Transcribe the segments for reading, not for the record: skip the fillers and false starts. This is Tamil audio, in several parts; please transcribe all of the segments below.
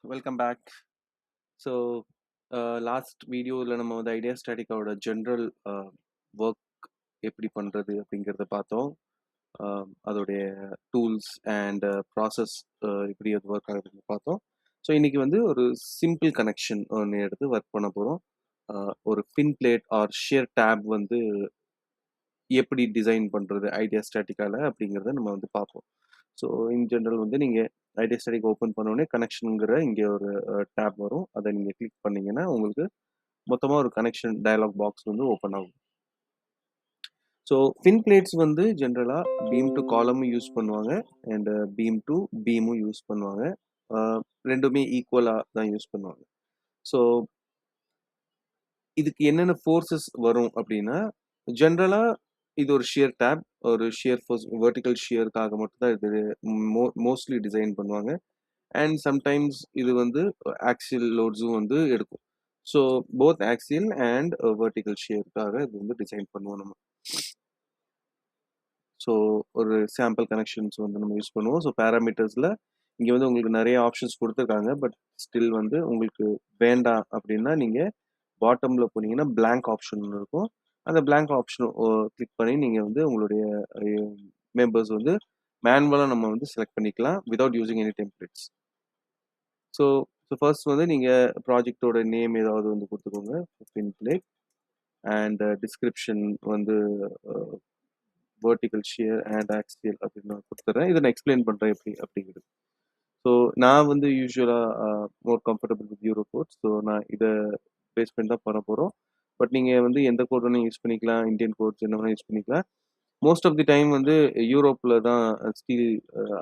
Welcome back. So, லாஸ்ட் வீடியோவில் நம்ம வந்து ஐடியா ஸ்டாட்டிக்காவோட ஜென்ரல் ஒர்க் எப்படி பண்ணுறது அப்படிங்கிறத பார்த்தோம். அதோடைய டூல்ஸ் அண்ட் ப்ராசஸ் எப்படி அது ஒர்க் ஆகுதுன்னு பார்த்தோம். ஸோ இன்றைக்கி வந்து ஒரு சிம்பிள் கனெக்ஷன் ஒன்று எடுத்து ஒர்க் பண்ண போகிறோம். ஒரு பின் பிளேட் ஆர் ஷேர் டேப் வந்து எப்படி டிசைன் பண்ணுறது ஐடியா ஸ்டாட்டிக்கால அப்படிங்கிறத நம்ம வந்து பார்ப்போம். ஸோ இன் ஜென்ரல் வந்து நீங்கள் ஐடியா ஸ்டாட்டிக் ஓப்பன் பண்ணோடனே கனெக்ஷனுங்கிற இங்கே ஒரு டேப் வரும். அதை நீங்கள் கிளிக் பண்ணிங்கன்னா உங்களுக்கு மொத்தமாக ஒரு கனெக்ஷன் டயலாக் பாக்ஸ் வந்து ஓப்பன் ஆகும். ஸோ பின் பிளேட்ஸ் வந்து ஜென்ரலாக பீம் டு காலமும் யூஸ் பண்ணுவாங்க அண்ட் பீம் டு பீமும் யூஸ் பண்ணுவாங்க. ரெண்டுமே ஈக்குவலாக தான் யூஸ் பண்ணுவாங்க. ஸோ இதுக்கு என்னென்ன ஃபோர்ஸஸ் வரும் அப்படின்னா, ஜென்ரலாக இது ஒரு ஷியர் டேப், ஒரு ஷியர் ஃபோர்ஸ் வெர்டிக்கல் ஷியருக்காக மட்டும் தான் இது மோஸ்ட்லி டிசைன் பண்ணுவாங்க. அண்ட் சம்டைம்ஸ் இது வந்து ஆக்சியல் லோட்ஸும் வந்து எடுக்கும். So both axial and vertical ஷியருக்காக இது வந்து டிசைன் பண்ணுவோம் நம்ம. ஸோ ஒரு சாம்பிள் கனெக்ஷன்ஸ் வந்து நம்ம யூஸ் பண்ணுவோம். ஸோ பேராமீட்டர்ஸில் இங்கே வந்து உங்களுக்கு நிறைய ஆப்ஷன்ஸ் கொடுத்துருக்காங்க. பட் ஸ்டில் வந்து உங்களுக்கு வேண்டாம் அப்படின்னா நீங்கள் பாட்டமில் போனீங்கன்னா பிளாங்க் ஆப்ஷன் இருக்கும். அந்த பிளாங்க் ஆப்ஷன் கிளிக் பண்ணி நீங்கள் வந்து உங்களுடைய மெம்பர்ஸ் வந்து மேனுவலாக நம்ம வந்து செலக்ட் பண்ணிக்கலாம் without using any templates. So first வந்து நீங்கள் ப்ராஜெக்டோட நேம் ஏதாவது வந்து கொடுத்துக்கோங்க, பின் பிளேட் அண்ட் டிஸ்கிரிப்ஷன் வந்து வெர்டிக்கல் ஷியர் அண்ட் ஆக்சியல் அப்படின்னு நான் கொடுத்துட்றேன். இதை நான் எக்ஸ்பிளைன் பண்ணுறேன் எப்படி அப்படிங்கிறது. ஸோ நான் வந்து யூஸ்வலாக more comfortable with eurocode. So நான் இதை பேஸ் பண்ணி தான் பண்ண போகிறோம். பட் நீங்கள் வந்து எந்த கோட் வேணும் யூஸ் பண்ணிக்கலாம், இந்தியன் கோட்ஸ் என்ன வேணால் யூஸ் பண்ணிக்கலாம். மோஸ்ட் ஆஃப் தி டைம் வந்து யூரோப்பில் தான் ஸ்டீல்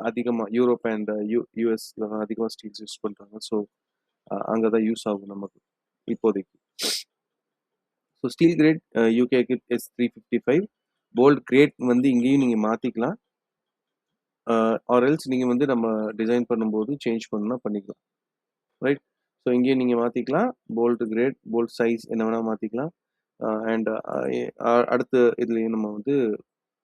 அதிகமாக, யூரோப் அண்ட் யூஎஸில் தான் அதிகமாக ஸ்டீல்ஸ் யூஸ் பண்ணுறாங்க. ஸோ அங்கே தான் யூஸ் ஆகும் நமக்கு இப்போதைக்கு. ஸோ ஸ்டீல் கிரேட் யூகேக்கு S355 போல்ட் கிரேட் வந்து இங்கேயும் நீங்கள் மாற்றிக்கலாம். ஆர் எல்ஸ் நீங்கள் வந்து நம்ம டிசைன் பண்ணும்போது சேஞ்ச் பண்ணணும்னா பண்ணிக்கலாம், ரைட்? ஸோ இங்கேயும் நீங்கள் மாற்றிக்கலாம். போல்ட் கிரேட், போல்ட் சைஸ் என்ன வேணால் மாற்றிக்கலாம். அண்ட் அடுத்த இதுலேயும் நம்ம வந்து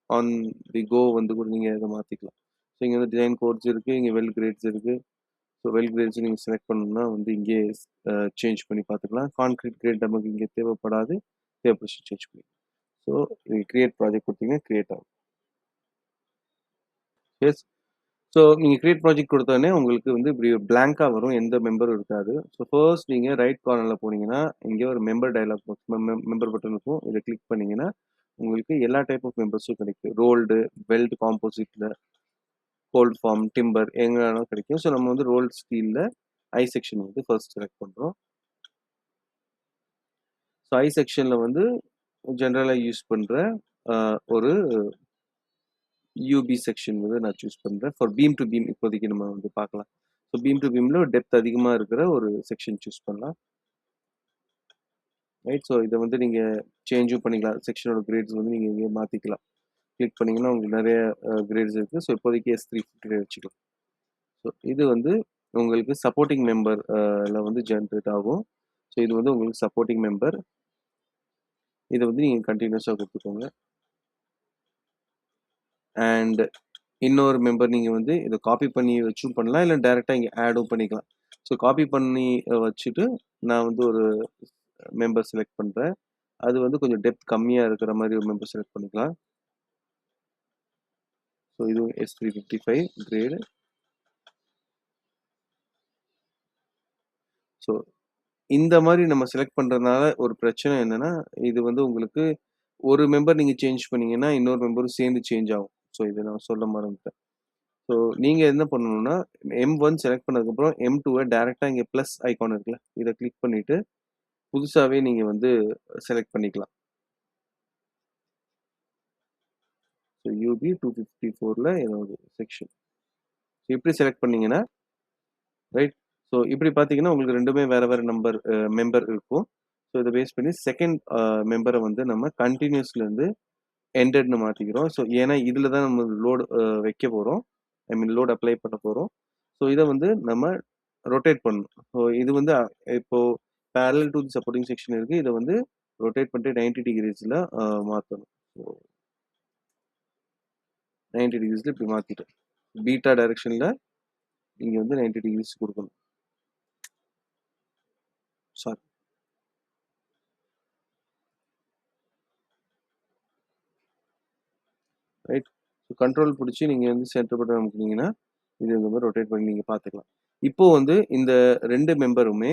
ஆன் தி கோ வந்து கூட நீங்கள் இதை மாற்றிக்கலாம். ஸோ இங்கே வந்து டிசைன் கோட்ஸ் இருக்குது, இங்கே வெல் கிரேட்ஸ் இருக்குது. ஸோ வெல் கிரேட்ஸ் நீங்கள் செலக்ட் பண்ணணும்னா வந்து இங்கே சேஞ்ச் பண்ணி பார்த்துக்கலாம். கான்க்ரீட் கிரேட் நமக்கு இங்கே தேவைப்படாது, தேவைப்பட்டு சேஞ்ச் பண்ணி. ஸோ கிரியேட் ப்ராஜெக்ட் கொடுத்தீங்கன்னா கிரியேட் ஆகும். எஸ். ஸோ நீங்கள் கிரியேட் ப்ராஜெக்ட் கொடுத்தோடனே உங்களுக்கு வந்து இப்படி பிளாங்காக வரும், எந்த மெம்பரும் இருக்காது. ஸோ ஃபர்ஸ்ட் நீங்கள் ரைட் கார்னரில் போனீங்கன்னா இங்கே ஒரு member dialog box, member button இருக்கும். இதை கிளிக் பண்ணிங்கன்னா உங்களுக்கு எல்லா டைப் ஆஃப் மெம்பர்ஸும் கிடைக்கும். ரோல்டு, வெல்ட் காம்போசிட்டில், கோல்ட் ஃபார்ம், டிம்பர் எங்கே வேணாலும் கிடைக்கும். ஸோ நம்ம வந்து ரோல்டு ஸ்டீலில் ஐ செக்ஷன் வந்து ஃபர்ஸ்ட் செலக்ட் பண்ணுறோம். ஸோ ஐ செக்ஷனில் வந்து ஜென்ரலாக யூஸ் பண்ணுற ஒரு யூபி செக்ஷன் வந்து நான் சூஸ் பண்ணுறேன். ஃபார் பீம் டு பீம் இப்போதைக்கு நம்ம வந்து பார்க்கலாம். ஸோ பீம் டு பீமில் டெப்த் அதிகமாக இருக்கிற ஒரு செக்ஷன் சூஸ் பண்ணலாம், ரைட்? ஸோ இதை வந்து நீங்கள் சேஞ்சும் பண்ணிக்கலாம். செக்ஷனோட கிரேட்ஸ் வந்து நீங்கள் இங்கே மாற்றிக்கலாம். கிளிக் பண்ணிங்கன்னா உங்களுக்கு நிறைய கிரேட்ஸ் இருக்குது. ஸோ இப்போதைக்கு S355 வச்சுக்கலாம். ஸோ இது வந்து உங்களுக்கு சப்போர்ட்டிங் மெம்பரில் வந்து ஜென்ரேட் ஆகும். ஸோ இது வந்து உங்களுக்கு சப்போர்ட்டிங் மெம்பர். இதை வந்து நீங்கள் கண்டினியூஸாக கொடுத்துக்கோங்க. அண்ட் இன்னொரு மெம்பர் நீங்கள் வந்து இதை காப்பி பண்ணி வச்சும் பண்ணலாம், இல்லை டைரெக்டாக இங்கே ஆடும் பண்ணிக்கலாம். ஸோ காப்பி பண்ணி வச்சுட்டு நான் வந்து ஒரு மெம்பர் செலக்ட் பண்ணுறேன். அது வந்து கொஞ்சம் டெப்த் கம்மியாக இருக்கிற மாதிரி ஒரு மெம்பர் செலக்ட் பண்ணிக்கலாம். ஸோ இது S355 கிரேடு. ஸோ இந்த மாதிரி நம்ம செலக்ட் பண்ணுறதுனால ஒரு பிரச்சனை என்னென்னா, இது வந்து உங்களுக்கு ஒரு மெம்பர் நீங்கள் சேஞ்ச் பண்ணிங்கன்னா இன்னொரு மெம்பரும் சேர்ந்து சேஞ்ச் ஆகும். ஸோ இதை நான் சொல்ல மறந்துட்டேன். ஸோ நீங்கள் என்ன பண்ணணும்னா M1 செலக்ட் பண்ணதுக்கப்புறம் M2வை டேரெக்டாக இங்கே ப்ளஸ் ஐக்கான் இருக்குல்ல, இதை கிளிக் பண்ணிவிட்டு புதுசாகவே நீங்கள் வந்து செலக்ட் பண்ணிக்கலாம். ஸோ UB 254ல் ஏதாவது செக்ஷன் இப்படி செலக்ட் பண்ணிங்கன்னா, ரைட்? ஸோ இப்படி பார்த்தீங்கன்னா உங்களுக்கு ரெண்டுமே வேறு வேறு மெம்பர் இருக்கும். ஸோ இதை பேஸ் பண்ணி செகண்ட் மெம்பரை வந்து நம்ம கண்டினியூஸ்லேருந்து எண்டட்னு மாற்றிக்கிறோம். ஸோ ஏன்னா இதில் தான் நம்ம லோடு வைக்க போகிறோம், ஐ மீன் லோடு அப்ளை பண்ண போகிறோம். ஸோ இதை வந்து நம்ம ரொட்டேட் பண்ணணும். ஸோ இது வந்து இப்போது பேரலல் டு சப்போர்ட்டிங் செக்ஷன் இருக்குது. இதை வந்து ரொட்டேட் பண்ணிட்டு 90 டிகிரிஸில் மாற்றணும். ஸோ 90 டிகிரிஸில் இப்படி மாற்றிட்டோம். பீட்டா டைரெக்ஷனில் இங்கே வந்து 90 டிகிரிஸ் கொடுக்கணும். சாரி. ரைட். ஸோ கண்ட்ரோல் பிடிச்சி நீங்கள் வந்து சென்டர் பட்டன் அமுக்குனீங்கன்னா இது இந்த மாதிரி ரொட்டேட் பண்ணி நீங்கள் பார்த்துக்கலாம். இப்போ வந்து இந்த 2 மெம்பருமே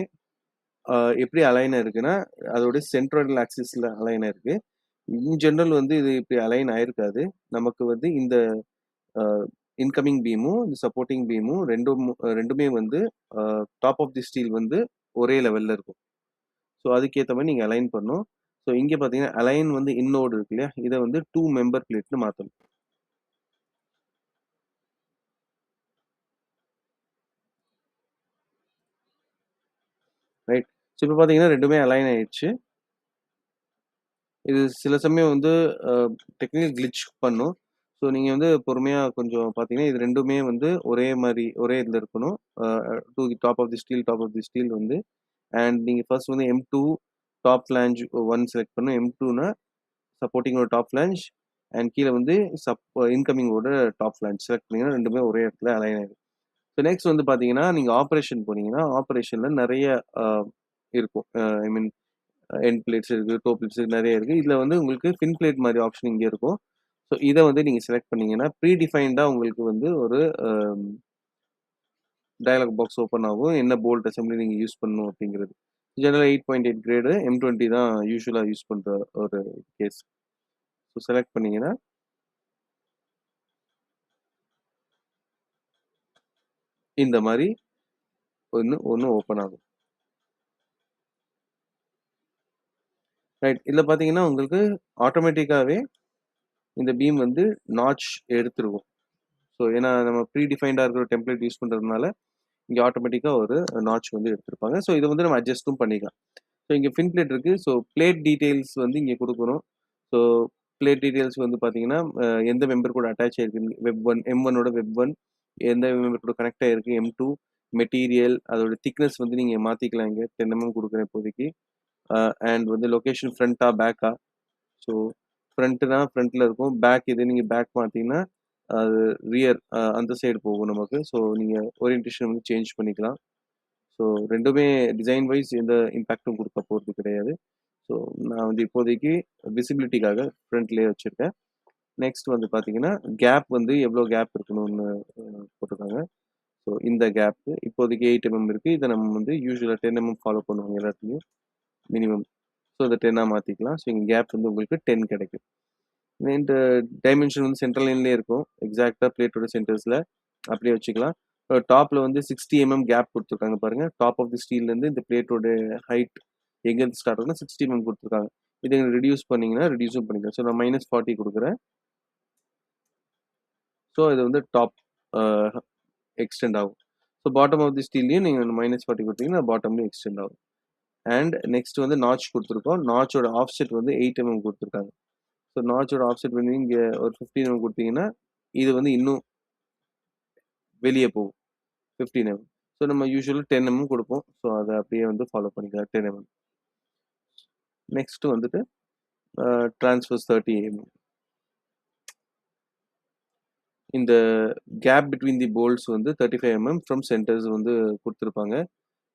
எப்படி அலைன் இருக்குன்னா, அதோட சென்ட்ரல் ஆக்சிஸ்ல அலைன் ஆயிருக்கு. இன் ஜெனரல் வந்து இது இப்படி அலைன் ஆயிருக்காது. நமக்கு வந்து இந்த அ இன்கமிங் பீமும், இந்த சப்போர்ட்டிங் பீமும் 2மே வந்து டாப் ஆஃப் தி ஸ்டீல் வந்து ஒரே லெவல்ல இருக்கும். ஸோ அதுக்கேத்த மாரி நீங்க அலைன் பண்ணணும். ஸோ இங்க பார்த்தீங்கன்னா, அலைன் வந்து இன்னோடு இருக்கு இல்லையா? இத வந்து 2 மெம்பர் பிளேட்ன்னு மாத்தணும். ரைட். ஸோ இப்ப பார்த்தீங்கன்னா 2மே அலைன் ஆயிடுச்சு. இது சில சமயம் வந்து அ டெக்னிக்கல் கிளிட்ச் பண்ணும். ஸோ நீங்க வந்து பொறுமையா கொஞ்சம் பார்த்தீங்கன்னா, இது 2மே வந்து ஒரே மாரி ஒரே இதுல இருக்கணும். Uh to the top of the steel top of the steel வந்து அண்ட் நீங்க ஃபர்ஸ்ட் வந்து M2 டாப் ஃபிளாஞ்ச் 1 செலக்ட் பண்ணணும். M2னா சப்போர்ட்டிங்கோட டாப் ஃபிளாஞ்ச் அண்ட் கீழ வந்து இன்கமிங்கோட டாப் ஃபிளாஞ்ச் செலக்ட் பண்ணீங்கன்னா 2மே ஒரே இடத்துல அலைன் ஆயிடும். ஸோ நெக்ஸ்ட் வந்து பார்த்தீங்கன்னா, நீங்க ஆப்பரேஷன் போனீங்கன்னா, ஆப்பரேஷன்ல நெறைய அ இருக்கும். ஐ மீன் எண்ட் பிளேட்ஸ் இருக்கு, டோ பிளேட்ஸ் நெறைய இருக்கு. இதுல வந்து உங்களுக்கு ஃபின் பிளேட் மாரி ஆப்ஷன் இங்க இருக்கும். ஸோ இத வந்து நீங்க செலக்ட் பண்ணீங்கன்னா, ப்ரீ டிஃபைன்டா உங்களுக்கு வந்து ஒரு அ டயலாக் பாக்ஸ் ஓப்பன் ஆகும். என்ன போல்ட் அசெம்பிளி நீங்க யூஸ் பண்ணணும் அப்படிங்கிறது. ஜெனரலா 8.8 கிரேடு M20 தான் யூசுவலா யூஸ் பண்ற ஒரு கேஸ். ஸோ செலக்ட் பண்ணீங்கன்னா, இந்த மாரி ஒண்ணு ஓப்பன் ஆகும். ரைட். இதுல பார்த்தீங்கன்னா, உங்களுக்கு ஆட்டோமேட்டிக்காவே இந்த பீம் வந்து நாட்ச் எடுத்துருக்கும். ஸோ ஏன்னா நம்ம ப்ரீ டிஃபைன்டா இருக்கிற டெம்ப்ளேட் யூஸ் பண்றதுனால, இங்க ஆட்டோமேட்டிக்கா ஒரு நாட்ச் வந்து எடுத்திருப்பாங்க. ஸோ இத வந்து நம்ம அட்ஜஸ்ட்டும் பண்ணிக்கலாம். ஸோ இங்க ஃபின் பிளேட் இருக்கு. ஸோ பிளேட் டீட்டெயில்ஸ் வந்து இங்க குடுக்கணும். ஸோ பிளேட் டீட்டெயில்ஸ் வந்து பார்த்தீங்கன்னா, எந்த மெம்பர் கூட அட்டாச் ஆயிருக்கு வெப் 1 M1ஓட வெப் 1 எந்த மெம்பர் கூட கனெக்ட் ஆயிருக்கு M2 மெட்டீரியல் அதோட திக்னெஸ் வந்து நீங்க மாத்திக்கலாம் இங்க 10 குடுக்குறேன் இப்போதைக்கு. அண்ட் வந்து லொகேஷன் ஃப்ரண்ட்டா, பேக்கா. ஸோ ஃப்ரண்ட்னா ஃப்ரண்ட்ல இருக்கும். பேக் இது நீங்க பேக் பார்த்தீங்கன்னா, அது ரியர் அந்த சைடு போகும் நமக்கு. ஸோ நீங்க ஓரியன்டேஷன் வந்து சேஞ்ச் பண்ணிக்கலாம். ஸோ 2மே டிசைன் வைஸ் எந்த இம்பேக்ட்டும் குடுக்க போறது கிடையாது. ஸோ நான் வந்து இப்போதைக்கு விசிபிலிட்டிக்காக ஃப்ரண்ட்லயே வச்சிருக்கேன். நெக்ஸ்ட் வந்து பார்த்தீங்கன்னா, கேப் வந்து எவ்வளோ கேப் இருக்கணும்னு போட்டிருக்காங்க. ஸோ இந்த கேப் இப்போதைக்கு 8 இருக்கு. இத நம்ம வந்து யூசுவலா 10 ஃபாலோ பண்ணுவாங்க எல்லா இடத்துலயும் மினிமம். ஸோ இத 10ஆ மாத்திக்கலாம். ஸோ இங்க கேப் வந்து உங்களுக்கு 10 கிடைக்கும். இந்த டைமென்ஷன் வந்து சென்ட்ரல் லைன்லயே இருக்கும். எக்ஸாக்ட்டா பிளேட்டோட சென்டர்ஸ்ல அப்படியே வச்சுக்கலாம். டாப்ல வந்து 60 கேப் குடுத்துருக்காங்க பாருங்க. டாப் ஆஃப் தி ஸ்டீல்லேருந்து இந்த பிளேட்டோட ஹைட் எங்கேருந்து ஸ்டார்ட் ஆகுதுன்னா 60 குடுத்துருக்காங்க. இத ரெடியூஸ் பண்ணீங்கன்னா, ரெடியூஸும் பண்ணிக்கலாம். ஸோ நான் -40 குடுக்குறேன். ஸோ இது வந்து டாப் அ எக்ஸ்டெண்ட் ஆகும். ஸோ பாட்டம் ஆஃப் தி ஸ்டீல்லயும் நீங்க -40 குடுத்தீங்கன்னா, பாட்டம்லயும் எக்ஸ்டெண்ட் ஆகும். அண்ட் நெக்ஸ்ட் வந்து நாட்ச் குடுத்துருக்கோம். நாட்சோட ஆஃப்செட் வந்து 8 குடுத்துருக்காங்க. ஸோ நாட்சோட ஆஃப்செட் வந்து இங்க ஒரு 15 குடுத்தீங்கன்னா, இது வந்து இன்னும் வெளிய போகும். 15 ஸோ நம்ம யூசுவலா 10 குடுப்போம். ஸோ அத அப்படியே வந்து ஃபாலோ பண்ணிக்கலாம் 10 நெக்ஸ்ட் வந்துட்டு டிரான்ஸ்வர்ஸ் 30 இந்த கேப் பிட்வீன் தி போல்ட்ஸ் வந்து 35 ஃப்ரம் சென்டர்ஸ் வந்து குடுத்துருப்பாங்க.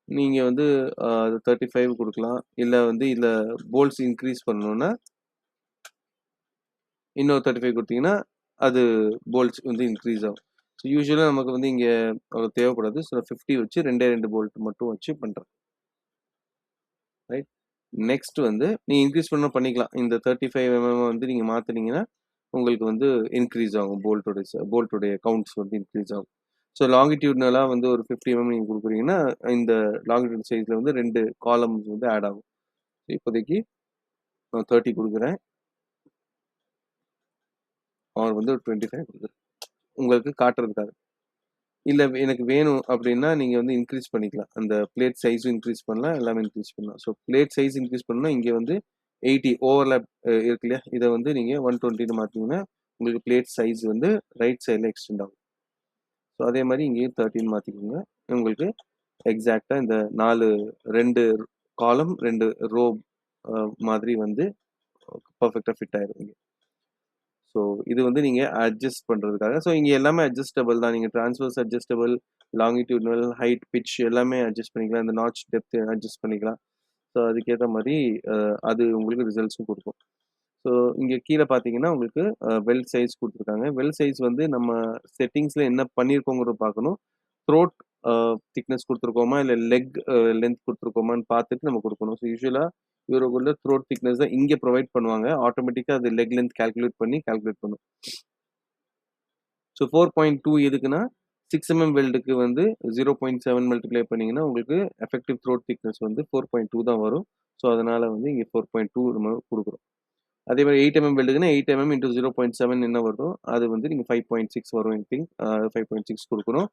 நீங்க வந்து 35 குடுக்கலாம். இல்ல வந்து இதுல போல்ட்ஸ் இன்கிரீஸ் பண்ணணும்னா, இன்னொரு 35 குடுத்தீங்கன்னா, அது போல்ட்ஸ் வந்து இன்கிரீஸ் ஆகும். ஸோ யூசுவலா நமக்கு வந்து இங்க அவ்வளோ தேவைப்படாது. ஸோ 50 வச்சு 2 போல்ட் மட்டும் வச்சு பண்றேன். ரைட். நெக்ஸ்ட் வந்து நீங்க இன்கிரீஸ் பண்ணா பண்ணிக்கலாம். இந்த 35 வந்து நீங்க மாத்துனீங்கன்னா, உங்களுக்கு வந்து இன்கிரீஸ் ஆகும். போல்ட்டோடைய கவுண்ட்ஸ் வந்து இன்கிரீஸ் ஆகும். ஸோ லாங்கிட்யூட்னலா வந்து ஒரு 50 நீங்க குடுக்குறீங்கன்னா, இந்த லாங்கிட்யூட் சைஸ்ல வந்து 2 காலம்ஸ் வந்து ஆட் ஆகும். இப்போதைக்கு நான் 30 குடுக்குறேன். ஆர் வந்து ஒரு 25 குடுக்குறேன். உங்களுக்கு காட்டுறதுக்காக. இல்ல எனக்கு வேணும் அப்டின்னா, நீங்க வந்து இன்கிரீஸ் பண்ணிக்கலாம். அந்த பிளேட் சைஸும் இன்கிரீஸ் பண்ணலாம். எல்லாமே இன்கிரீஸ் பண்ணலாம். ஸோ பிளேட் சைஸ் இன்கிரீஸ் பண்ணணும்னா, இங்க வந்து 80 ஓவர்லேப் இருக்கு இல்லையா? இத வந்து நீங்க 120ன்னு மாத்தீங்கன்னா, உங்களுக்கு பிளேட் சைஸ் வந்து ரைட் சைட்ல எக்ஸ்டெண்ட் ஆகும். ஸோ அதே மாரி இங்கேயும் 30ன்னு மாத்திக்கோங்க. உங்களுக்கு எக்ஸாக்ட்டா இந்த 2 காலம், 2 ரோ மாதிரி வந்து பெர்ஃபெக்ட்டா ஃபிட் ஆயிரும் இங்க. ஸோ இது வந்து நீங்க அட்ஜஸ்ட் பண்றதுக்காக. ஸோ இங்க எல்லாமே அட்ஜஸ்டபிள் தான். நீங்க ட்ரான்ஸ்வர்ஸ் அட்ஜஸ்டபிள், லாங்கிட்யூடினல், ஹைட், பிட்ச் எல்லாமே அட்ஜஸ்ட் பண்ணிக்கலாம். இந்த நாட்ச் டெப்த் அட்ஜஸ்ட் பண்ணிக்கலாம். ஸோ அதுக்கேத்த மாரி அது உங்களுக்கு ரிசல்ட்ஸும் குடுக்கும். ஸோ இங்க கீழ பார்த்தீங்கன்னா, உங்களுக்கு வெல் சைஸ் குடுத்துருக்காங்க. வெல் சைஸ் வந்து நம்ம செட்டிங்ஸ்ல என்ன பண்ணியிருக்கோங்கிறத பார்க்கணும். த்ரோட் அ திக்னஸ் குடுத்துருக்கோமா, இல்ல லெக் லென்த் குடுத்துருக்கோமான்னு பார்த்துட்டு நம்ம குடுக்கணும். ஸோ யூசுவலா இவருக்குள்ள த்ரோட் திக்னஸ் தான் இங்க ப்ரொவைட் பண்ணுவாங்க. ஆட்டோமேட்டிக்கா அது லெக் லென்த் கால்குலேட் பண்ணும். ஸோ 4.2 எதுக்குன்னா, 6 வெல்டுக்கு வந்து 0.7 மல்டிப்ளை பண்ணீங்கன்னா, உங்களுக்கு எஃபெக்டிவ் த்ரோட் திக்னஸ் வந்து 4.2 தான் வரும். ஸோ அதனால வந்து இங்க 4.2 நம்ம குடுக்குறோம். அதே மாரி 8 வெல்டுக்குன்னா 8 இன்டூ 0.7 என்ன வருதோ, அது வந்து நீங்க 5.6 வரும் ஐ திங்க். 5.6 குடுக்கணும்.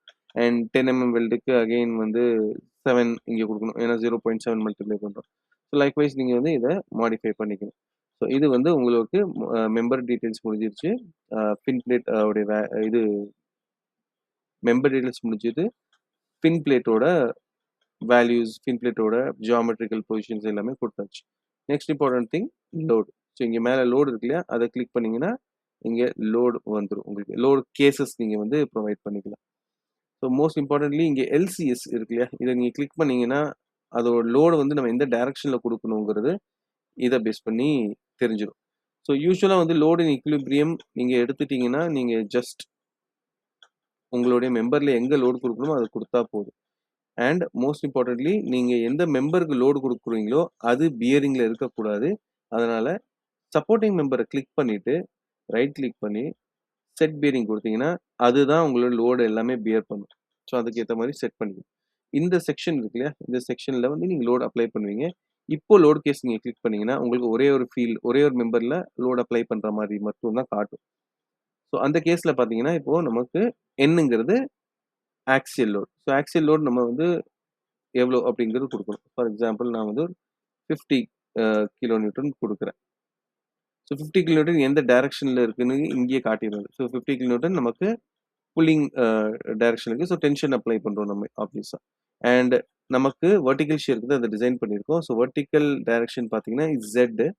அண்ட் 10 வெல்டுக்கு அகைன் வந்து 7 இங்க குடுக்கணும். ஏன்னா 0.7 மல்டிப்ளை பண்றோம். ஸோ லைக்வைஸ் நீங்க வந்து இத மாடிஃபை பண்ணிக்கணும். ஸோ இது வந்து உங்களுக்கு மெம்பர் டீட்டெயில்ஸ் முடிஞ்சிருச்சு. பின் பிளேட் உடைய இது மெம்பர் டீட்டெயில்ஸ் முடிஞ்சது. பின் பிளேட்டோட வேல்யூஸ், பின் பிளேட்டோட ஜியோமெட்ரிக்கல் பொசிஷன்ஸ் எல்லாமே குடுத்தாச்சு. Next important thing load. So இங்க மேல லோட் இருக்கு இல்லையா? அத கிளிக் பண்ணீங்கன்னா, இங்க லோட் வந்துரும் உங்களுக்கு. லோட் கேஸஸ் நீங்க வந்து ப்ரொவைட் பண்ணிக்கலாம். ஸோ மோஸ்ட் இம்பார்ட்டன்ட்லி இங்க எல்சிஎஸ் இருக்கு இல்லையா? இத நீங்க கிளிக் பண்ணீங்கன்னா, அதோட லோட் வந்து நம்ம எந்த டைரக்ஷன்ல குடுக்கணுங்கிறது இத பேஸ் பண்ணி தெரிஞ்சிரும். ஸோ யூசுவலா வந்து லோட் இன் ஈக்விலிபிரியம் நீங்க எடுத்துட்டீங்கன்னா, நீங்க ஜஸ்ட் உங்களுடைய மெம்பர்ல எங்க லோட் குடுக்கணுமோ அத குடுத்தா போதும். அண்ட் மோஸ்ட் இம்பார்ட்டன்ட்லி நீங்க எந்த மெம்பருக்கு லோடு குடுக்குறீங்களோ, அது பியரிங்ல இருக்கக்கூடாது. அதனால சப்போர்ட்டிங் மெம்பர கிளிக் பண்ணிட்டு, ரைட் கிளிக் பண்ணி, செட் பியரிங் குடுத்தீங்கன்னா, அதுதான் உங்களோட லோடு எல்லாமே பியர் பண்ணும். ஸோ அதுக்கேத்த மாரி செட் பண்ணிக்கணும். இந்த செக்ஷன் இருக்கு இல்லையா? இந்த செக்ஷன்ல வந்து நீங்க லோட் அப்ளை பண்ணுவீங்க. இப்போ லோட் கேஸ் நீங்க கிளிக் பண்ணீங்கன்னா, உங்களுக்கு ஒரே ஒரு ஃபீல்ட், ஒரே ஒரு மெம்பர்ல லோட் அப்ளை பண்ற மாரி மட்டும் தான் காட்டும். ஸோ அந்த கேஸ்ல பார்த்தீங்கன்னா, இப்போ நமக்கு Nங்கிறது axial load. So axial load நம்ம வந்து எவ்வளோ அப்படிங்கிறது குடுக்கணும். ஃபார் எக்ஸாம்பிள் நான் வந்து 50 கிலோ நியூட்டன் குடுக்குறேன். ஸோ 50 கிலோ நியூட்டன் எந்த டைரக்ஷன்ல இருக்குன்னு இங்கேயே காட்டிருது. ஸோ 50 கிலோ நியூட்டன் நமக்கு புல்லிங் டைரக்ஷன் இருக்கு. ஸோ டென்ஷன் அப்ளை பண்றோம் நம்ம ஆப்வியஸா. அண்ட் நமக்கு வெர்டிகல் ஷியருக்கு தான் அத டிசைன் பண்ணியிருக்கோம். ஸோ வெர்டிகல் டைரக்ஷன் பார்த்தீங்கன்னா Z.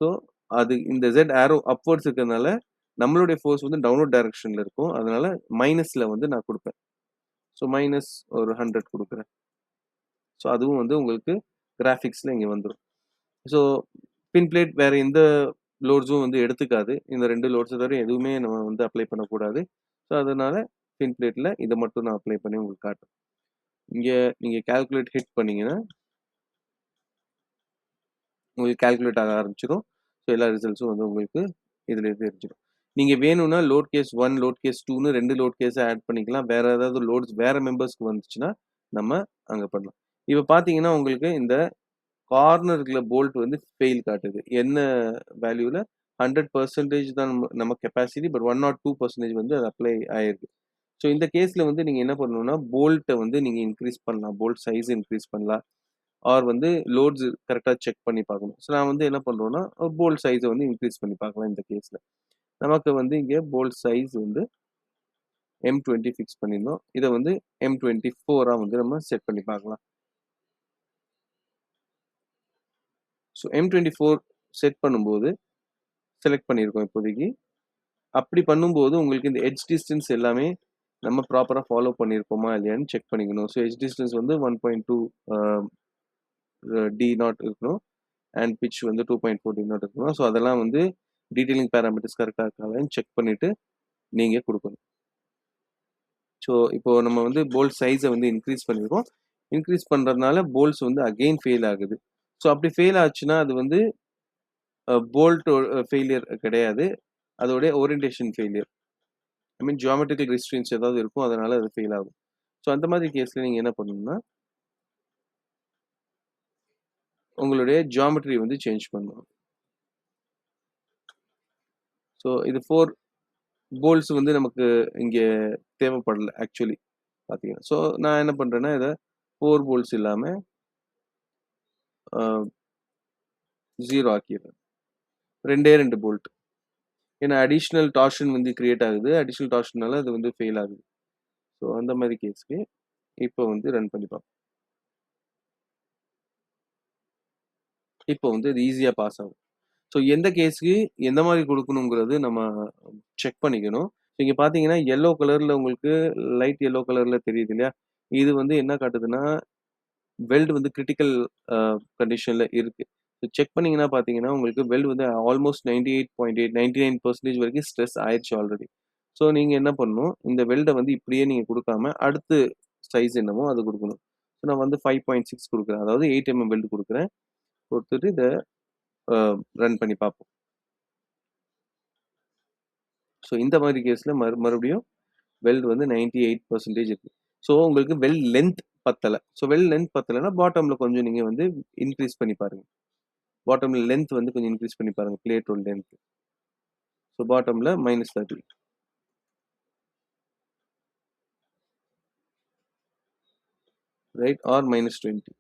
ஸோ அது இந்த Z ஆரோ அப்வர்ட்ஸ் இருக்கிறதுனால நம்மளுடைய ஃபோர்ஸ் வந்து டவுன்வர்ட் டைரக்ஷன்ல இருக்கும். அதனால மைனஸ்ல வந்து நான் குடுப்பேன். ஸோ மைனஸ் ஒரு 100 குடுக்குறேன். ஸோ அதுவும் வந்து உங்களுக்கு கிராபிக்ஸ்ல இங்க வந்துரும். ஸோ பின் பிளேட் வேற எந்த லோட்ஸும் வந்து எடுத்துக்காது. இந்த 2 லோட்ஸ தவிர எதுவுமே நம்ம வந்து அப்ளை பண்ணக்கூடாது. ஸோ அதனால பின் பிளேட்ல இத மட்டும் நான் அப்ளை பண்ணி உங்களுக்கு காட்டுறேன். இங்க நீங்க கால்குலேட் ஹிட் பண்ணீங்கன்னா, உங்களுக்கு கால்குலேட் ஆக ஆரம்பிச்சிரும். ஸோ எல்லா ரிசல்ட்ஸும் வந்து உங்களுக்கு இதுலயே தெரிஞ்சிரும். நீங்க வேணும்னா லோட் கேஸ் 1, லோட் கேஸ் 2ன்னு 2 லோட் கேஸ ஆட் பண்ணிக்கலாம். வேற ஏதாவது லோட்ஸ் வேற மெம்பர்ஸ்க்கு வந்துச்சுன்னா, நம்ம அங்க பண்ணலாம். இப்ப பார்த்தீங்கன்னா, உங்களுக்கு இந்த கார்னர் இருக்கிற போல்ட் வந்து ஃபெயில் காட்டுது. என்ன வேல்யூல 100% தான் நம்ம கெப்பாசிட்டி. பட் 102% வந்து அது அப்ளை ஆயிருக்கு. ஸோ இந்த கேஸ்ல வந்து நீங்க என்ன பண்ணணும்னா, போல்ட்ட வந்து நீங்க இன்கிரீஸ் பண்ணலாம். போல்ட் சைஸ் இன்கிரீஸ் பண்ணலாம். ஆர் வந்து லோட்ஸ் கரெக்ட்டா செக் பண்ணி பார்க்கணும். ஸோ நான் வந்து என்ன பண்றோம்னா, போல்ட் சைஸ வந்து இன்கிரீஸ் பண்ணி பார்க்கலாம் இந்த கேஸ்ல. நமக்கு வந்து இங்க போல்ட் சைஸ் வந்து M20 ஃபிக்ஸ் பண்ணியிருந்தோம். இத வந்து M24ஆ வந்து நம்ம செட் பண்ணி பார்க்கலாம். ஸோ M24 செட் பண்ணும்போது செலக்ட் பண்ணியிருக்கோம் இப்போதைக்கு. அப்படி பண்ணும்போது உங்களுக்கு இந்த எட்ஜ் டிஸ்டன்ஸ் எல்லாமே நம்ம ப்ராப்பரா ஃபாலோ பண்ணியிருக்கோமா இல்லையான்னு செக் பண்ணிக்கணும். ஸோ எட்ஜ் டிஸ்டன்ஸ் வந்து 1.2 டி நாட் இருக்கணும். அண்ட் பிட்ச் வந்து 2.4 டி நாட் இருக்கணும். ஸோ அதெல்லாம் வந்து டீடைலிங் பேராமீட்டர்ஸ் கரெக்ட்டா இருக்கான்னு செக் பண்ணிட்டு நீங்க குடுக்கணும். ஸோ இப்போ நம்ம வந்து போல்ட் சைஸ வந்து இன்கிரீஸ் பண்ணியிருக்கோம். இன்கிரீஸ் பண்றதுனால போல்ட்ஸ் வந்து அகைன் ஃபெயில் ஆகுது. ஸோ அப்படி ஃபெயில் ஆச்சுன்னா அது வந்து போல்ட் ஃபெயிலியர் கிடையாது. அதோடைய ஓரியன்டேஷன் ஃபெயிலியர். ஐ மீன் ஜியோமெட்ரிக்கல் ரெஸ்ட்ரிக்ஷன்ஸ் ஏதாவது இருக்கும். அதனால அது ஃபெயில் ஆகும். ஸோ அந்த மாதிரி கேஸ்ல நீங்க என்ன பண்ணணும்னா, உங்களுடைய ஜியோமெட்ரி வந்து சேஞ்ச் பண்ணணும். ஸோ இது 4 போல்ட்ஸ் வந்து நமக்கு இங்க தேவைப்படல ஆக்சுவலி பார்த்தீங்கன்னா. ஸோ நான் என்ன பண்றேன்னா, இத 4 போல்ட்ஸ் இல்லாம 0 ஆக்கிடுறேன். 2 போல்ட். ஏன்னா அடிஷனல் டார்ஷன் வந்து கிரியேட் ஆகுது. அடிஷனல் டார்ஷன்னால அது வந்து ஃபெயில் ஆகுது. ஸோ அந்த மாதிரி கேஸ்க்கு இப்போ வந்து ரன் பண்ணி பார்ப்போம். இப்போ வந்து இது ஈஸியா பாஸ் ஆகும். ஸோ எந்த கேஸ்க்கு எந்த மாதிரி குடுக்கணுங்கிறது நம்ம செக் பண்ணிக்கணும். இங்க பார்த்தீங்கன்னா, கலர்ல உங்களுக்கு லைட் கலர்ல தெரியுது இல்லையா? இது வந்து என்ன காட்டுதுன்னா, வெல்ட் வந்து கிரிட்டிக்கல் கண்டிஷன்ல இருக்கு. செக் பண்ணீங்கன்னா பார்த்தீங்கன்னா, உங்களுக்கு வெல்ட் வந்து ஆல்மோஸ்ட் 98.8 99% வரைக்கும் ஸ்ட்ரெஸ் ஆயிருச்சு ஆல்ரெடி. ஸோ நீங்க என்ன பண்ணணும், இந்த வெல்ட வந்து இப்படியே நீங்க குடுக்காம, அடுத்து சைஸ் என்னமோ அது குடுக்கணும். ஸோ நான் வந்து 5.6 குடுக்குறேன். அதாவது 8 வெல்ட் குடுக்குறேன். குடுத்துட்டு இத அ ரன் பண்ணி பார்ப்போம். ஸோ இந்த மாரி கேஸ்ல மறுபடியும் வெல்ட் வந்து 98% இருக்கு. ஸோ உங்களுக்கு லென்த் பத்தல. ஸோ லென்த் பத்தலன்னா, பாட்டம்ல கொஞ்சம் நீங்க வந்து இன்கிரீஸ் பண்ணி பாருங்க. பாட்டம்ல லென்த் வந்து கொஞ்சம் இன்கிரீஸ் பண்ணி பாருங்க. பிளேட்டோட லென்த். ஸோ பாட்டம்ல -30 right or -25.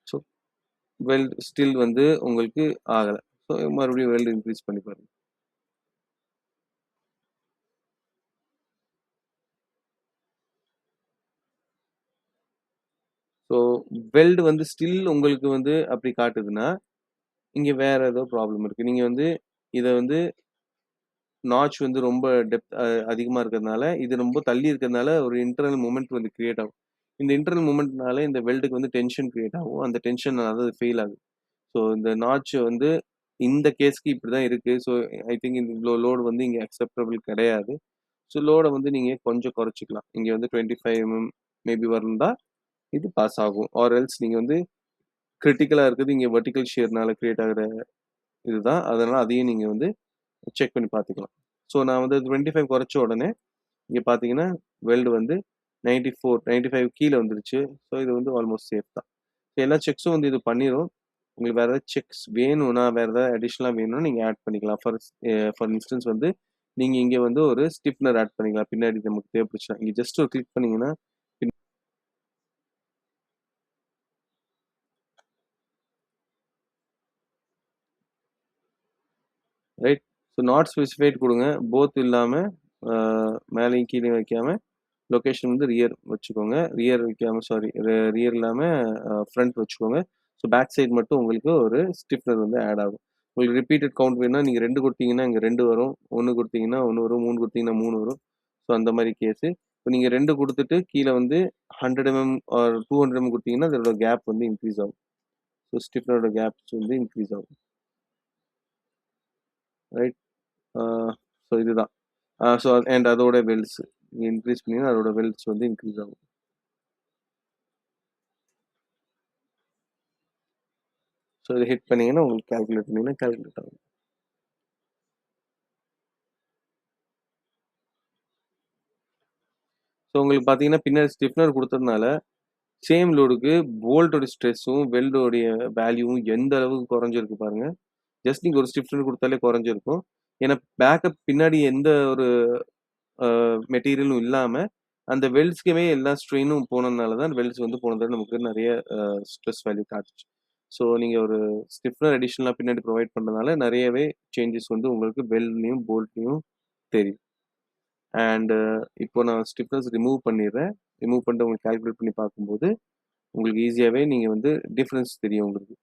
So weld still வந்து உங்களுக்கு ஆகல. ஸோ மறுபடியும் வெல்ட் இன்கிரீஸ் பண்ணி பாருங்க. ஸோ வெல்ட் வந்து ஸ்டில் உங்களுக்கு வந்து அப்படி காட்டுதுன்னா, இங்க வேற ஏதோ ப்ராப்ளம் இருக்கு. நீங்க வந்து இத வந்து நாட்ச் வந்து ரொம்ப டெப்த் அதிகமா இருக்கிறதுனால, இது ரொம்ப தள்ளி இருக்கிறதுனால ஒரு இன்டர்னல் மொமெண்ட் வந்து கிரியேட் ஆகும். இந்த இன்டர்னல் மொமெண்ட்னால இந்த வெல்டுக்கு வந்து டென்ஷன் கிரியேட் ஆகும். அந்த டென்ஷன்னால அது ஃபெயில் ஆகுது. ஸோ இந்த நாட்ச் வந்து இந்த கேஸ்க்கு இப்படிதான் இருக்கு. ஸோ ஐ திங்க் இந்த இவ்ளோ லோட் வந்து இங்க அக்செப்டபிள் கிடையாது. ஸோ லோட வந்து நீங்க கொஞ்சம் குறைச்சுக்கலாம். இங்க வந்து 25 மேபி வந்தா இது பாஸ் ஆகும். ஆர் எல்ஸ் நீங்க வந்து கிரிட்டிக்கலா இருக்குது இங்க வெர்டிகல் ஷியர்னால கிரியேட் ஆகுற இதுதான். அதனால அதையும் நீங்க வந்து செக் பண்ணி பார்த்துக்கலாம். ஸோ நான் வந்து 25 குறைச்ச உடனே இங்க பார்த்தீங்கன்னா, வெல்ட் வந்து 94 95 கீழ வந்துருச்சு. ஸோ இது வந்து ஆல்மோஸ்ட் சேஃப் தான். எல்லா செக்ஸும் வந்து இது பண்ணிரும். உங்களுக்கு வேற ஏதாவது செக்ஸ் வேணும்னா, வேற ஏதாவது அடிஷனலா வேணும்னா நீங்க ஆட் பண்ணிக்கலாம். ஃபார் இன்ஸ்டன்ஸ் வந்து நீங்க இங்க வந்து ஒரு ஸ்டிஃப்னர் ஆட் பண்ணிக்கலாம். பின்னாடி நமக்கு தேவைப்பட்டுச்சுனா. இங்க ஜஸ்ட் ஒரு கிளிக் பண்ணீங்கன்னா, ரைட். ஸோ நாட் ஸ்பெசிஃபைட் குடுங்க. போத் இல்லாம அ மேலயும் கீழயும் வைக்காம, லொகேஷன் வந்து ரியர் வச்சுக்கோங்க. ரியர் வைக்காம சாரி ரியர் இல்லாம ஃப்ரண்ட் வச்சுக்கோங்க. ஸோ பேக் சைடு மட்டும் உங்களுக்கு ஒரு ஸ்டிஃப்னர் வந்து ஆட் ஆகும். உங்களுக்கு ரிப்பீட்டட் கவுண்ட் வேணும்னா நீங்க 2 குடுத்தீங்கன்னா, இங்க 2 வரும். 1 குடுத்தீங்கன்னா 1 வரும். 3 குடுத்தீங்கன்னா 3 வரும். ஸோ அந்த மாரி கேஸு. இப்ப நீங்க 2 குடுத்துட்டு கீழ வந்து 100 ஆர் 200 குடுத்தீங்கன்னா, அதோட கேப் வந்து இன்கிரீஸ் ஆகும். ஸோ ஸ்டிஃப்னரோட கேப்ஸ் வந்து இன்கிரீஸ் ஆகும். ரைட். ஆ ஸோ இதுதான். ஸோ அண்ட் அதோட வெல்ஸ். நீங்க இன்கிரீஸ் பண்ணீங்கன்னா, அதோட வெல்ஸ் வந்து இன்கிரீஸ் ஆகும். ஸோ இத ஹிட் பண்ணீங்கன்னா, உங்களுக்கு கால்குலேட் பண்ணீங்கன்னா கால்குலேட் ஆகும். ஸோ உங்களுக்கு பார்த்தீங்கன்னா, பின்னாடி ஸ்டிஃப்னர் குடுத்ததுனால, சேம் லோடுக்கு போல்ட்டோட ஸ்ட்ரெஸ்ஸும், வெல்டோடைய வேல்யூவும் எந்த அளவுக்கு குறைஞ்சிருக்கு பாருங்க. ஜஸ்ட் நீங்க ஒரு ஸ்டிஃப்னர் குடுத்தாலே குறைஞ்சிருக்கும். ஏன்னா, பேக்கப் பின்னாடி எந்த ஒரு மெட்டீரியலும் இல்லாம, அந்த வெல்ட்ஸ்க்குமே எல்லா ஸ்ட்ரெயினும் போனதுனால தான் வெல்ட்ஸ் வந்து போன தடவ நமக்கு நெறைய ஸ்ட்ரெஸ் வேல்யூ காட்டுச்சு. ஸோ நீங்க ஒரு ஸ்டிஃப்னர் அடிஷனலா பின்னாடி ப்ரொவைட் பண்ணதுனால நெறையவே சேஞ்சஸ் வந்து உங்களுக்கு வெல்ட்லயும், போல்ட்லயும் தெரியும். அண்ட் இப்போ நான் ஸ்டிஃப்னஸ் ரிமூவ் பண்ணிடுறேன். ரிமூவ் பண்ணிட்டு உங்களுக்கு கால்குலேட் பண்ணி பார்க்கும்போது, உங்களுக்கு ஈஸியாவே நீங்க வந்து டிஃபரன்ஸ் தெரியும் உங்களுக்கு.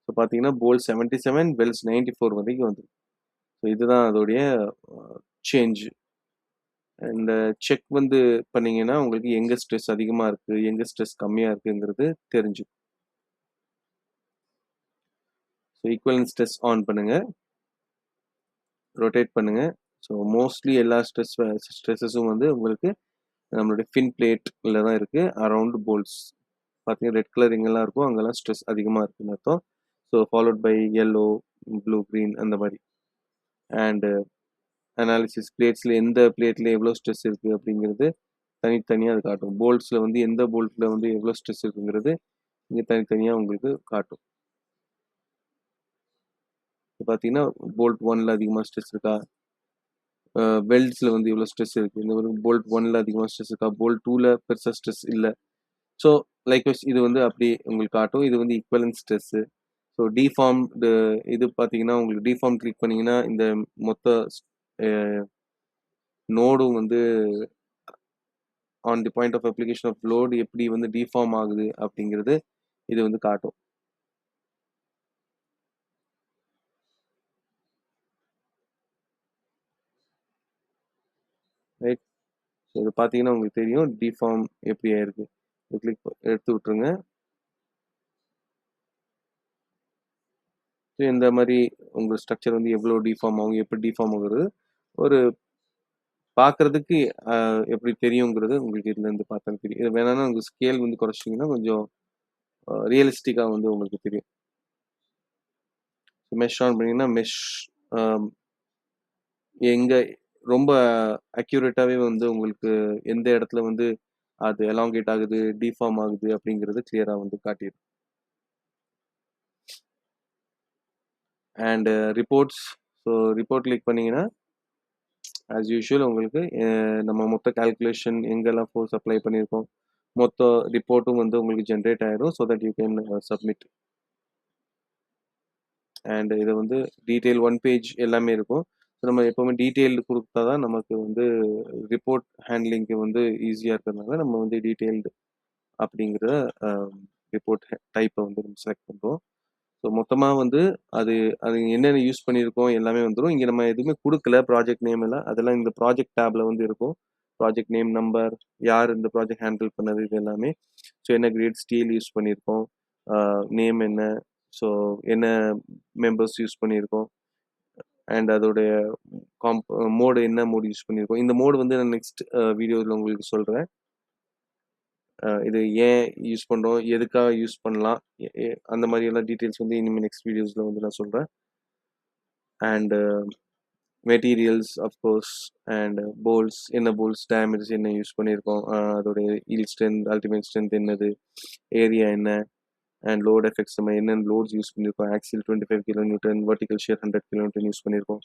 ஸோ பார்த்தீங்கன்னா, போல்ட் 77, வெல்ஸ் 94 வரைக்கும் வந்துரும். ஸோ இதுதான் அதோடைய சேஞ்ச். இந்த செக் வந்து பண்ணீங்கன்னா, உங்களுக்கு எங்க ஸ்ட்ரெஸ் அதிகமா இருக்கு, எங்க ஸ்ட்ரெஸ் கம்மியா இருக்குங்கிறது தெரிஞ்சுக்கும். ஸோ ஈக்வலன்ட் ஸ்ட்ரெஸ் ஆன் பண்ணுங்க. ரொட்டேட் பண்ணுங்க. ஸோ மோஸ்ட்லி எல்லா ஸ்ட்ரெஸஸும் வந்து உங்களுக்கு நம்மளுடைய ஃபின் பிளேட்ல தான் இருக்கு. Around bolts. பார்த்தீங்கன்னா, ரெட் கலர் எங்கெல்லாம் இருக்கோ, அங்கெல்லாம் ஸ்ட்ரெஸ் அதிகமா இருக்குன்னு அர்த்தம். So followed by yellow, blue, green அந்த மாரி. அண்ட் அனாலிசிஸ் பிளேட்ஸ்ல எந்த பிளேட்ல எவ்வளோ ஸ்ட்ரெஸ் இருக்கு அப்படிங்கிறது தனித்தனியா அது காட்டும். போல்ட்ஸ்ல வந்து எந்த போல்ட்ல வந்து எவ்வளோ ஸ்ட்ரெஸ் இருக்குங்கிறது இங்க தனித்தனியா உங்களுக்கு காட்டும். இப்ப பார்த்தீங்கன்னா, போல்ட் 1ல அதிகமா ஸ்ட்ரெஸ் இருக்கா? வெல்ட்ஸ்ல வந்து இவ்வளோ ஸ்ட்ரெஸ் இருக்கு. இந்த ஒரு போல்ட் 1ல அதிகமா ஸ்ட்ரெஸ் இருக்கா? போல்ட் 2ல பெருசா ஸ்ட்ரெஸ் இல்ல. ஸோ லைக்வைஸ் இது வந்து அப்படி உங்களுக்கு காட்டும். இது வந்து ஈக்வலன்ட் ஸ்ட்ரெஸ். ஸோ டிஃபார்ம்டு இது பார்த்தீங்கன்னா, உங்களுக்கு டிஃபார்ம் கிளிக் பண்ணீங்கன்னா, இந்த மொத்த அ நோடும் வந்து on the point of application of load எப்படி வந்து டிஃபார்ம் ஆகுது அப்படிங்கிறது இது வந்து காட்டும். ரைட். ஸோ இது பார்த்தீங்கன்னா உங்களுக்கு தெரியும் டிஃபார்ம் எப்படி ஆயிருக்கு. இது கிளிக் எடுத்து விட்ருங்க. ஸோ இந்த மாதிரி உங்கள் ஸ்ட்ரக்சர் வந்து எவ்வளோ டிஃபார்ம் ஆகும், எப்படி டிஃபார்ம் ஆகுறது ஒரு பார்க்கறதுக்கு எப்படி தெரியுங்கிறது உங்களுக்கு இதுலேருந்து பார்த்தா தெரியும். இது வேணாலும் உங்கள் ஸ்கேல் வந்து குறைச்சிட்டிங்கன்னா கொஞ்சம் ரியலிஸ்டிக்காக வந்து உங்களுக்கு தெரியும். மெஷ் ஆன் பண்ணிங்கன்னா மெஷ் எங்கே ரொம்ப அக்யூரேட்டாகவே வந்து உங்களுக்கு எந்த இடத்துல வந்து அது எலாங்கேட் ஆகுது, டிஃபார்ம் ஆகுது அப்படிங்கிறது கிளியராக வந்து காட்டிடும். And reports. So report click பண்ணிங்கன்னா ஆஸ் யூஷுவல் உங்களுக்கு நம்ம மொத்த கால்குலேஷன் எங்கெல்லாம் ஃபோர்ஸ் அப்ளை பண்ணியிருக்கோம் மொத்த ரிப்போர்ட்டும் வந்து உங்களுக்கு ஜென்ரேட் ஆயிடும். So that you can submit. And இது வந்து டீட்டெயில் 1 பேஜ் எல்லாமே இருக்கும். ஸோ நம்ம எப்போவுமே டீட்டெயில்டு கொடுத்தா தான் நமக்கு வந்து ரிப்போர்ட் ஹேண்ட்லிங்க்கு வந்து ஈஸியாக இருக்கிறதுனால நம்ம வந்து டீட்டெயில்டு அப்படிங்கிற ரிப்போர்ட் டைப்பை வந்து நம்ம செலக்ட் பண்ணுறோம். ஸோ மொத்தமாக வந்து அது அது என்னென்ன யூஸ் பண்ணியிருக்கோம் எல்லாமே வந்துடும். இங்கே நம்ம எதுவுமே கொடுக்கல ப்ராஜெக்ட் நேம் எல்லாம், அதெல்லாம் இந்த ப்ராஜெக்ட் டேப்ல வந்து இருக்கும். ப்ராஜெக்ட் நேம், நம்பர், யார் இந்த ப்ராஜெக்ட் ஹேண்டில் பண்ணது, இது எல்லாமே. ஸோ என்ன கிரேட் ஸ்டீல் யூஸ் பண்ணியிருக்கோம், நேம் என்ன, ஸோ என்ன மெம்பர்ஸ் யூஸ் பண்ணியிருக்கோம், அண்ட் அதோடைய மோடு என்ன மோடு யூஸ் பண்ணியிருக்கோம். இந்த மோடு வந்து நான் நெக்ஸ்ட் வீடியோவில் உங்களுக்கு சொல்கிறேன். இது ஏன் யூஸ் பண்ணுறோம், எதுக்காக யூஸ் பண்ணலாம், அந்த மாதிரி எல்லாம் டீட்டெயில்ஸ் வந்து இனிமேல் நெக்ஸ்ட் வீடியோஸில் வந்து நான் சொல்கிறேன். And materials of course and bolts, என்ன போல்ஸ் டயமீட்டர்ஸ் என்ன யூஸ் பண்ணியிருக்கோம், அதோடைய ஈல்ட் ஸ்ட்ரென்த், அல்டிமேட் ஸ்ட்ரென்த் என்னது, ஏரியா என்ன, அண்ட் லோட் எஃபெக்ட்ஸ் நம்ம என்னென்ன லோட்ஸ் யூஸ் பண்ணியிருக்கோம். Axial 25 kN, vertical shear 100 kN use பண்ணியிருக்கோம்.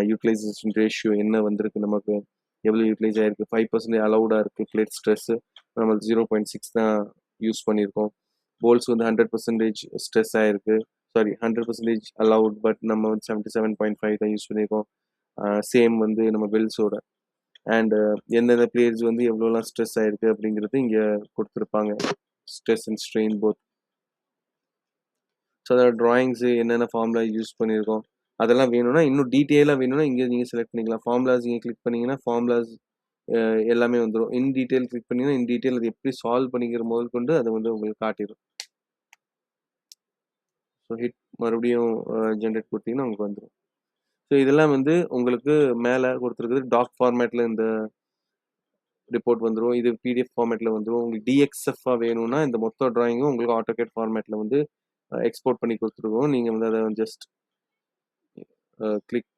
யூட்டிலைசேஷன் ரேஷியோ என்ன வந்திருக்கு, நமக்கு எவ்வளோ யூட்டிலைஸ் ஆகிருக்கு, 5% அலௌடாக இருக்குது. பிளேட் ஸ்ட்ரெஸ்ஸு நம்ம 0.6 தான் யூஸ் பண்ணியிருக்கோம். போல்ஸ் வந்து 100% ஸ்ட்ரெஸ் ஆகிருக்கு, சாரி 100% அலௌட், பட் நம்ம வந்து 77.5 தான் யூஸ் பண்ணியிருக்கோம். சேம் வந்து நம்ம பெல்ஸோட. அண்டு எந்தெந்த பிளேயர்ஸ் வந்து எவ்வளோலாம் ஸ்ட்ரெஸ் ஆகிருக்கு அப்படிங்கிறது இங்கே கொடுத்துருப்பாங்க, stress and strain both. So அதோட ட்ராயிங்ஸு என்னென்ன ஃபார்முலா யூஸ் பண்ணியிருக்கோம் அதெல்லாம் வேணும்னா, இன்னும் டீட்டெயிலாக வேணும்னா இங்கே நீங்கள் செலக்ட் பண்ணிக்கலாம். ஃபார்முலாஸ் இங்கே கிளிக் பண்ணிங்கன்னா ஃபார்முலாஸ் எல்லாமே வந்துடும். இன் டீட்டெயில் கிளிக் பண்ணிங்கன்னா இன் டீட்டெயில் அது எப்படி சால்வ் பண்ணிக்கிற முதல் கொண்டு அதை வந்து உங்களுக்கு காட்டிடும். ஸோ ஹிட் மறுபடியும் ஜென்ரேட் கொடுத்தீங்கன்னா உங்களுக்கு வந்துடும். ஸோ இதெல்லாம் வந்து உங்களுக்கு மேலே கொடுத்துருக்குது டாக் ஃபார்மேட்டில் இந்த ரிப்போர்ட் வந்துடும். இது பிடிஎஃப் ஃபார்மேட்டில் வந்துடும். உங்களுக்கு டிஎக்ஸ்எஃபாக வேணும்னா இந்த மொத்த ட்ராயிங்கும் உங்களுக்கு ஆட்டோகேட் ஃபார்மேட்டில் வந்து எக்ஸ்போர்ட் பண்ணி கொடுத்துருக்கோம். நீங்கள் வந்து அதை ஜஸ்ட் கிளிக்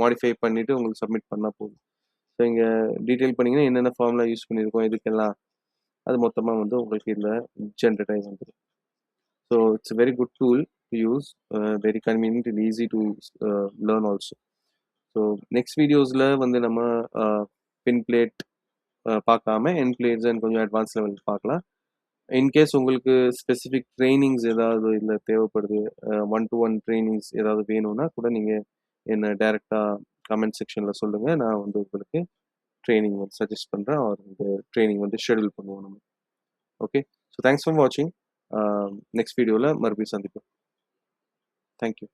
மாடிஃபை பண்ணிவிட்டு உங்களுக்கு சப்மிட் பண்ணால் போதும். ஸோ இங்கே டீட்டெயில் பண்ணிங்கன்னா என்னென்ன ஃபார்முலா யூஸ் பண்ணியிருக்கோம் இதுக்கெல்லாம் அது மொத்தமாக வந்து உங்களுக்கு இதில் ஜென்ரேட் ஆகி வந்துடும். So it's very good tool to use, very convenient and easy to learn also. So next வீடியோஸில் வந்து நம்ம பின் பிளேட் பார்க்காம என் பிளேட்ஸ் அண்ட் கொஞ்சம் அட்வான்ஸ் லெவல் பார்க்கலாம். இன்கேஸ் உங்களுக்கு ஸ்பெசிஃபிக் ட்ரைனிங்ஸ் ஏதாவது இதில் தேவைப்படுது, 1-to-1 ட்ரைனிங்ஸ் ஏதாவது வேணும்னா கூட நீங்கள் என்னை டைரெக்டாக கமெண்ட் செக்ஷனில் சொல்லுங்கள். நான் வந்து உங்களுக்கு ட்ரைனிங் வந்து சஜஸ்ட் பண்ணுறேன், அவர் இந்த ட்ரைனிங் வந்து ஷெடியூல் பண்ணுவோம் நம்ம. ஓகே, ஸோ தேங்க்ஸ் ஃபார் வாட்சிங். நெக்ஸ்ட் வீடியோவில் மறுபடியும் சந்திப்போம். தேங்க்யூ.